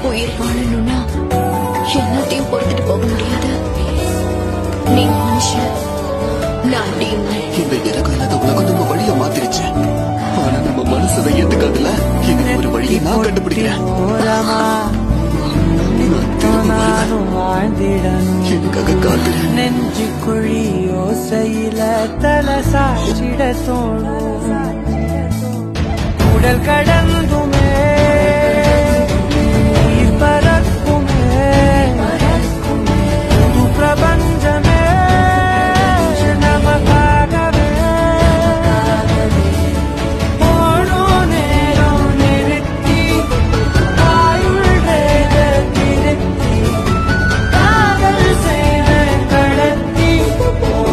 உயிர் வாழணும்னா எல்லாத்தையும் பொறுத்துட்டு போக முடியாது. நீ மனுஷன், நான் இந்த இறக்கம் இல்லாத உலகம் நம்ம வழிய மாத்திருச்சு. ஆனா நம்ம மனசதை ஏத்துக்காதுல. இதுக்கு ஒரு வழியை நான் கண்டுபிடிக்கிறேன். எனக்காக காத்துரு. நெஞ்சு குழி யோசையில தலை சாச்சிட தோணும். உடல் கடந்து